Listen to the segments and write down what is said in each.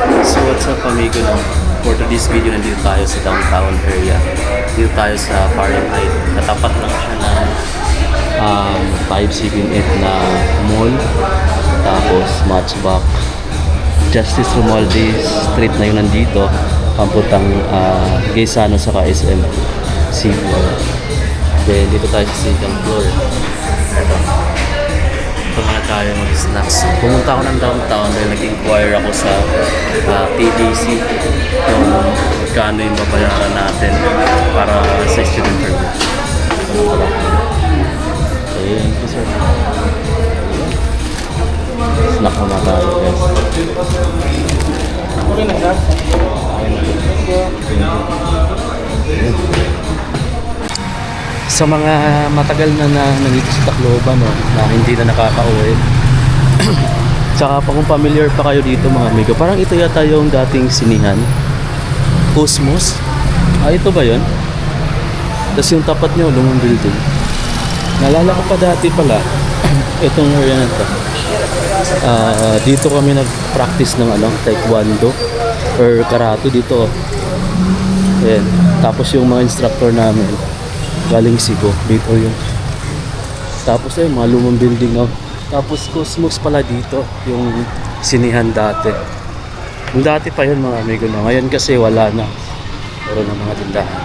So what's up amigo, no? For today's video, nandito tayo sa downtown area. Dito tayo sa Fahrenheit. Katapat lang siya ng 578 na mall. Tapos Matchbox. Justice Romualdez Street na yun nandito. Pamputang Gaisano sa SM Senior. Then dito tayo sa second floor. Ito muna tayo mag-snacks. Pumunta ako ng downtown dahil nag-inquire ako sa PDC kung kano yung babayaran natin para sa student permit. Thank you, sir. Snack muna tayo, guys. Okay na siya. Sa mga matagal na nandito sa Tacloban, no, na hindi na nakaka-uwi. Tsaka pa kung familiar pa kayo dito mga amigo, parang ito yata yung dating sinihan. Cosmos. Ito ba yun? Tapos yung tapat niyo, lumang building. Naalala ko pa dati pala, itong area na to. Dito kami nag-practice ng taekwondo or karate dito. Ayan. Tapos yung mga instructor namin galing Cebu, dito yung tapos mga lumang building tapos Cosmos pala dito yung sinihan dati. Yung dati pa yun mga amigo na, ngayon kasi wala na, puro na mga tindahan.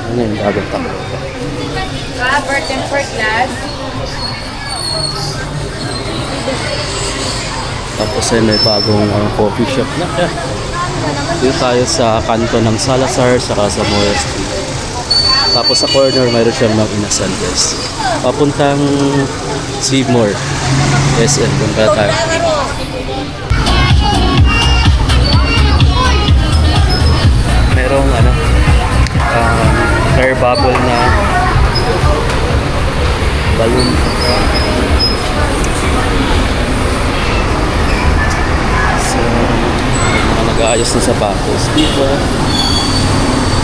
Ano yung dagat ako Burton for class. tapos may bagong coffee shop na dito tayo sa kanto ng Salazar saka sa Moya Street. Tapos sa corner mayroon siyang mga inasal, guys. Papuntang Seymour SM kung kaya tayo. Merong air bubble na balloon. So mga nag-aayos na sapatos dito.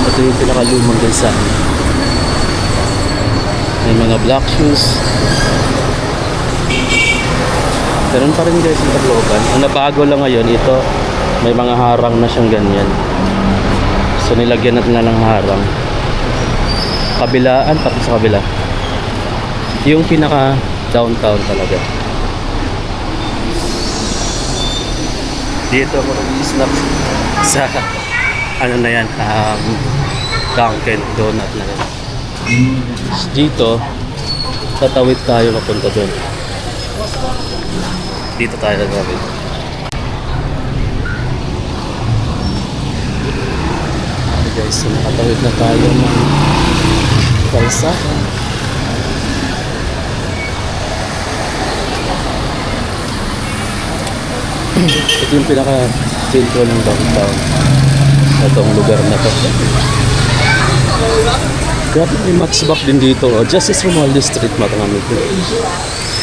Ito yung pinakalumang design. May mga black shoes. Ganun pa rin guys yung Tacloban. Ang nabago lang ngayon, ito may mga harang na siyang ganyan. So nilagyan natin na ng harang. Kabilaan, tapos sa kabila. Yung pinaka downtown talaga. Dito ako nag-snap sa na yan, Dunkin Donut na yan. Dito tatawid tayo papunta doon. Dito tayo tatawid. Okay guys, so nakatawid na tayo ng kalsada. Ito yung pinaka-sentro ng downtown. Itong lugar na to. Grabe, may Matchbox din dito. Justice Romualdez Street, mga amigo.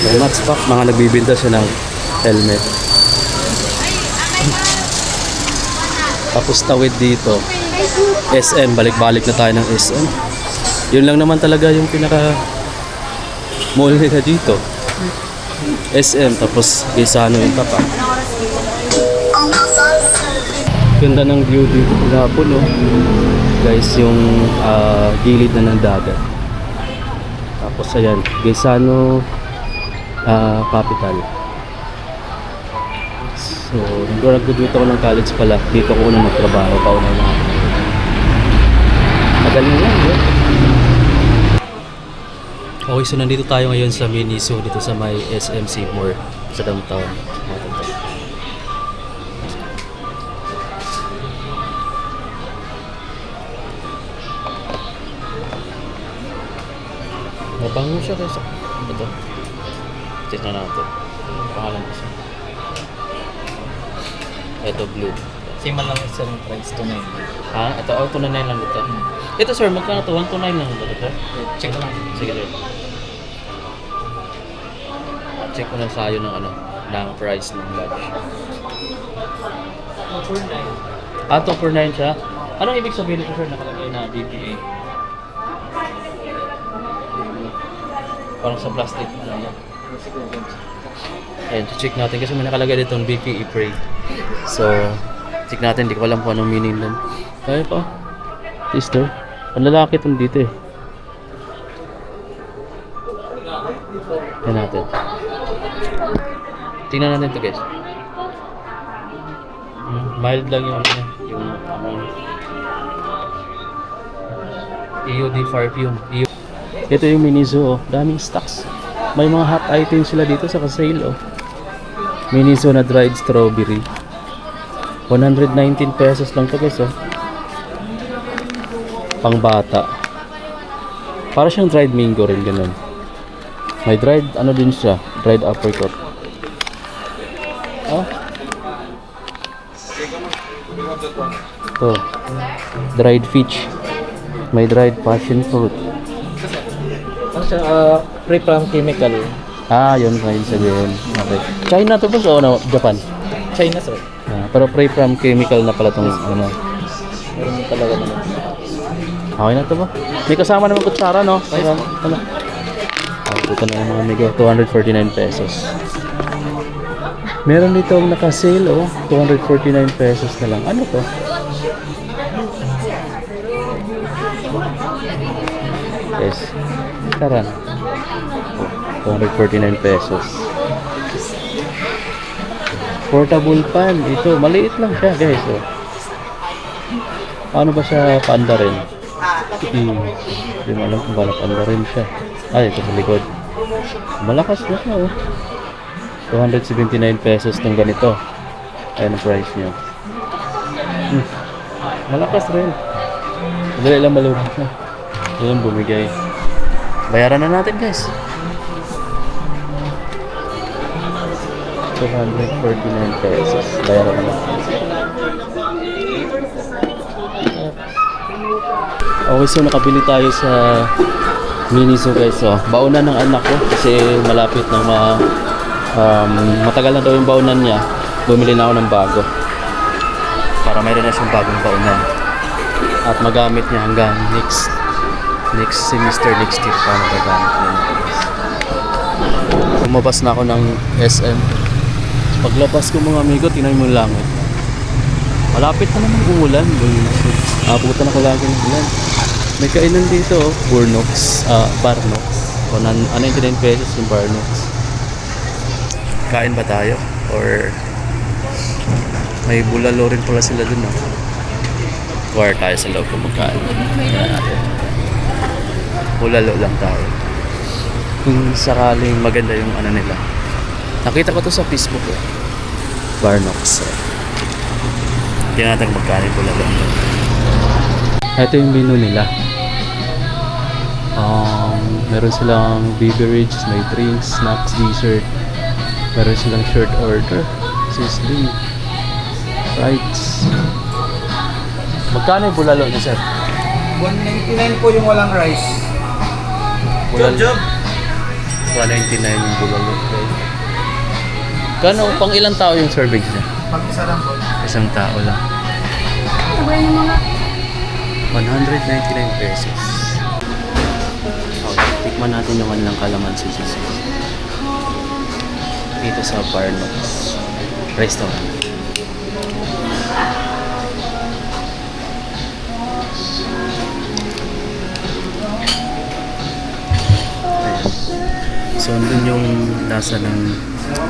May Matchbox, mga nagbibinta siya ng helmet. Tapos tawid dito. SM, balik-balik na tayo ng SM. Yun lang naman talaga yung pinaka mall nila dito. SM, tapos Gaisano yung tapat. Ganda ng view dito kahapon, no? Guys, yung gilid na ng dagat. Tapos ayan, Gaisano capital. So, nag-graduate ako ng college pala. Dito ko unang magtrabaho, pauna na ako. Magaling lang, no? Okay, so nandito tayo ngayon sa Miniso dito sa may SM Seymour sa downtown. Mabango siya kasi ito. Check na natin. Pangalan ko siya. Ito blue. Same lang isa ng price to 9. Ito 299 lang dito. Ito sir, magkano to? 129 lang dito. Check lang. Sige rin. Check ko na sa'yo ng ng price ng lunch. 249. 249 siya? Anong ibig sabihin ito sir? Nakalagay na BPA. Parang sa plastic. Ayan, check natin kasi may nakalagay dito BPE Pray. So, check natin. Hindi ko alam kung anong meaning nun. Kaya pa. Sister. Panlalaki itong dito eh. Tingnan natin. Tingnan natin ito guys. Mild lang yung ano niya. Yung EOD perfume. Ito yung Miniso. Oh. Daming stocks. May mga hot items sila dito sa sale. Oh. Miniso na dried strawberry. 119 pesos lang to guys. Oh. Pang bata. Para siyang dried mango rin ganun. May dried ano din siya. Dried apricot. Oh. Ito. Dried peach. May dried passion fruit. Ano siya, free from chemical. Ah, yun pa yun sabihin. Okay. China to ba o ano? Japan? China, sir. Ah, pero free from chemical na pala itong ano. Meron talaga naman. Okay na to ba? May kasama naman kutsara, no? Kasama, ano? Ah, ito na yung mga amigo. 249 pesos. Meron dito ang naka-sale, oh. 249 pesos na lang. Ano to? Yes. Karan. 249 pesos. Portable pan. Ito, maliit lang siya, guys. Oh. Paano ba siya paanda rin? Hindi mo alam kung paano paanda rin siya. Ay, ito sa likod. Malakas na siya, oh. 279 pesos ng ganito. Ayan ang price niya. Malakas rin. Madali lang malubog na. Ayan, bumigay. Bayaran na natin, guys. 249 pesos. Bayaran na natin. Okay, so nakabili tayo sa Miniso, guys. So, baunan ng anak ko kasi malapit na matagal na daw yung baunan niya. Bumili na ako ng bago para mayroon na siyang bagong baunan at magamit niya hanggang next semester, next year para magagamit niya. Lumabas na ako ng SM. Paglabas ko mga amigo, tingnan mo lang eh. Malapit na naman umulan. Pupunta na ko lagi ng ulan. May kainan dito, oh. Burnox, Barnox. 99 pesos yung Barnox. Kain ba tayo? Or may bulalo rin pala sila dun, oh. Or tayo sa loob kung magkain. Kaya natin. Bulalo lang tayo. Kung sakaling maganda yung ano nila. Nakita ko to sa Facebook, eh. Barnox. Hindi natin magkain bulalo. Ito yung menu nila. Meron silang beverage, may drinks, snacks, dessert. Meron silang short order, sizzling, fries. Magkano yung bulalo niya, sir? 199 po yung walang rice. Bulalo. 199 yung bulalo. Okay. Kano, pang ilang tao yung serving niya? Pag-isa lang po. Isang tao lang. 199 pesos. Okay, tikman natin yung kanilang kalamansi sisi. Dito sa Barnox Restaurant. Ayan. So, andun yung lasa ng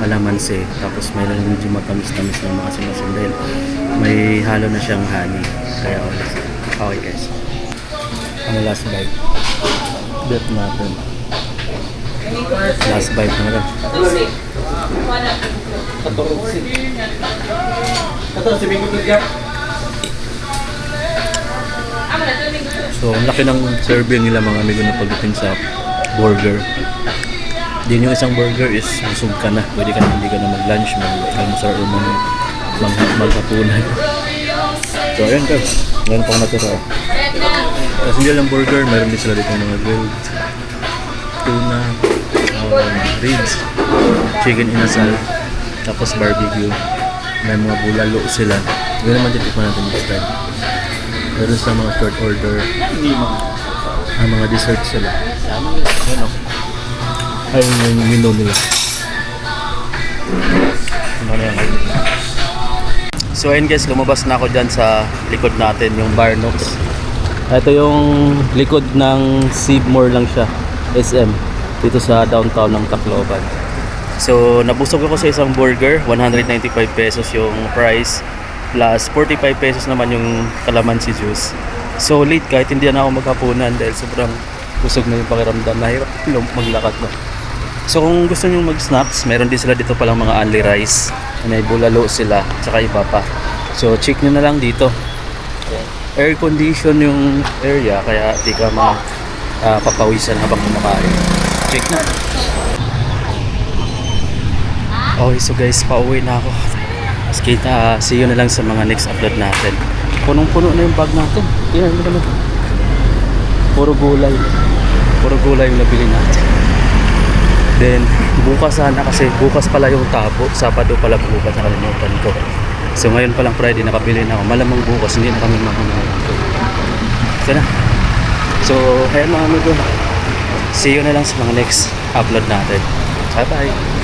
kalamansi. Tapos mayroon yung matamis-tamis na mga sinusundan. May halo na siyang honey. Kaya okay guys. Ano last bite? Bet natin. Last bite na rin. So, ang laki ng serving nila mga amigo na pagdating sa burger. Din yung isang burger is busog ka na. Pwede ka na hindi ka na mag-lunch, mag-almusal o maghapunan. So, ayan guys. Meron pang natira. Kasi hindi lang burger, meron din sila dito mga grilled tuna, ribs, chicken inasal, tapos barbecue. May mga bulalo sila. Yun naman titikman natin next time. Meron sila mga short order. Mga dessert sila. Ano? Ayun yung menu nila. Ano na yan? So ayun guys, lumabas na ako dyan sa likod natin, yung Barnocks. Ito yung likod ng Seymour lang siya, SM, dito sa downtown ng Tacloban. So nabusog ako sa isang burger, 195 pesos yung price, plus 45 pesos naman yung calamansi juice. So late kahit hindi na ako maghapunan dahil sobrang busog na yung pakiramdam, nahirap maglakad na. So kung gusto nyo mag-snacks, meron din sila dito palang mga only rice. May bulalo sila, tsaka iba pa. So check nyo na lang dito. Air condition yung area, kaya di ka papawisan habang kumakain. Check na. Okay, so guys, pauwi na ako. Mas kita, see you na lang sa mga next upload natin. Punong-puno na yung bag natin. Tingnan mo naman. Puro gulay. Puro gulay yung nabili natin. Then, bukas sana kasi bukas pala yung tabo. Sabado pala bukas, nakalimutan ko. So ngayon palang Friday, nakabili na ako. Malamang bukas, hindi na kami makunayan. Sana. So, ayan mga amigo. See you na lang sa mga next upload natin. Bye-bye.